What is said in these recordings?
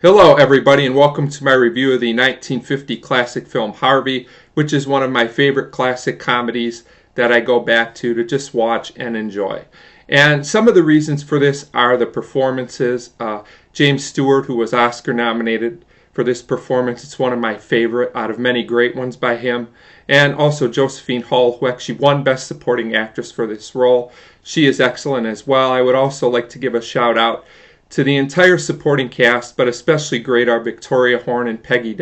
Hello everybody and welcome to my review of the 1950 classic film Harvey, which is one of my favorite classic comedies that I go back to just watch and enjoy. And some of the reasons for this are the performances. James Stewart, who was Oscar nominated for this performance, it's one of my favorite out of many great ones by him. And also Josephine, who actually won Best Supporting Actress for this role. She is excellent as well. I would also like to give a shout out to the entire supporting cast, but especially great are Victoria, Horne, and Peggy,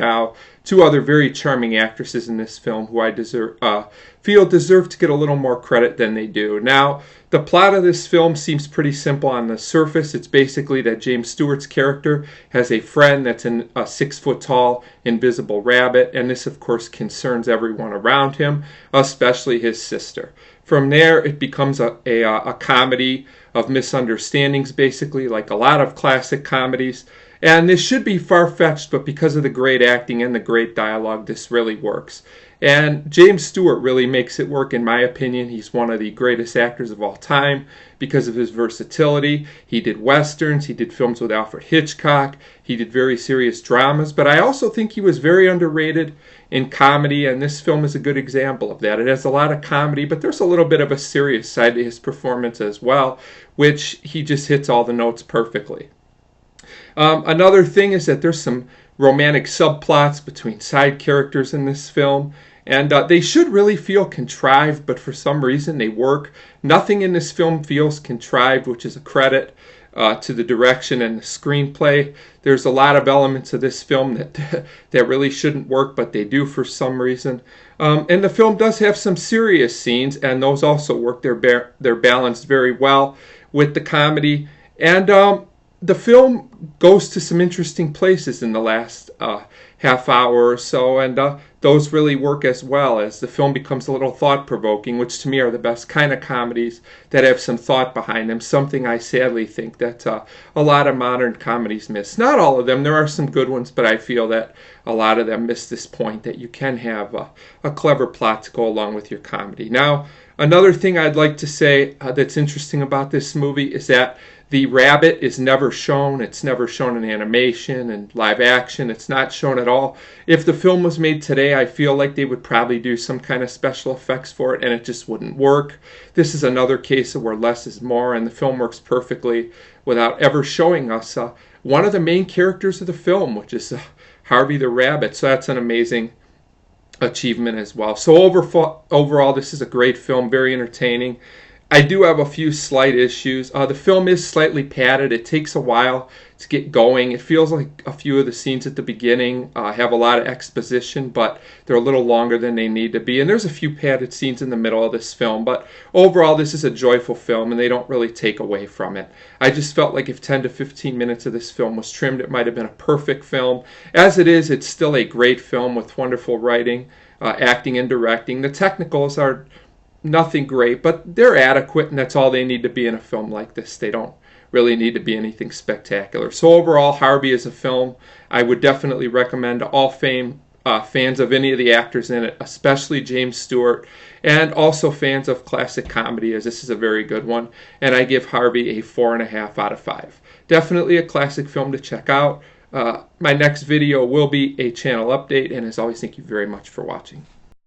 two other very charming actresses in this film who I feel deserve to get a little more credit than they do. Now, the plot of this film seems pretty simple on the surface. It's basically that James Stewart's character has a friend that's a 6-foot-tall invisible rabbit, and this, of course, concerns everyone around him, especially his sister. From there, it becomes a comedy of misunderstandings, basically, like a lot of classic comedies. And this should be far-fetched, but because of the great acting and the great dialogue, this really works. And James Stewart really makes it work, in my opinion. He's one of the greatest actors of all time because of his versatility. He did westerns, he did films with Alfred Hitchcock, he did very serious dramas, but I also think he was very underrated in comedy, and this film is a good example of that. It has a lot of comedy, but there's a little bit of a serious side to his performance as well, which he just hits all the notes perfectly. Another thing is that there's some romantic subplots between side characters in this film, and they should really feel contrived, but for some reason they work. Nothing in this film feels contrived, which is a credit to the direction and the screenplay. There's a lot of elements of this film that really shouldn't work, but they do for some reason. And the film does have some serious scenes, and those also work. They're balanced very well with the comedy. And the film goes to some interesting places in the last half hour or so, and those really work as well, as the film becomes a little thought-provoking, which to me are the best kind of comedies that have some thought behind them, something I sadly think that a lot of modern comedies miss. Not all of them, there are some good ones, but I feel that a lot of them miss this point, that you can have a clever plot to go along with your comedy. Now, another thing I'd like to say that's interesting about this movie is that the rabbit is never shown. It's never shown in animation and live action. It's not shown at all. If the film was made today, I feel like they would probably do some kind of special effects for it, and it just wouldn't work. This is another case of where less is more, and the film works perfectly without ever showing us one of the main characters of the film, which is Harvey the rabbit. So that's an amazing achievement as well. So overall, this is a great film, very entertaining. I do have a few slight issues. The film is slightly padded. It takes a while to get going. It feels like a few of the scenes at the beginning have a lot of exposition, but they're a little longer than they need to be. And there's a few padded scenes in the middle of this film, but overall this is a joyful film and they don't really take away from it. I just felt like if 10 to 15 minutes of this film was trimmed, it might have been a perfect film. As it is, it's still a great film with wonderful writing, acting, and directing. The technicals are nothing great, but they're adequate, and that's all they need to be in a film like this. They don't really need to be anything spectacular. So overall, Harvey is a film I would definitely recommend to all fans of any of the actors in it, especially James Stewart, and also fans of classic comedy, as this is a very good one. And I give Harvey a 4.5 out of 5. Definitely a classic film to check out. My next video will be a channel update, and as always, thank you very much for watching.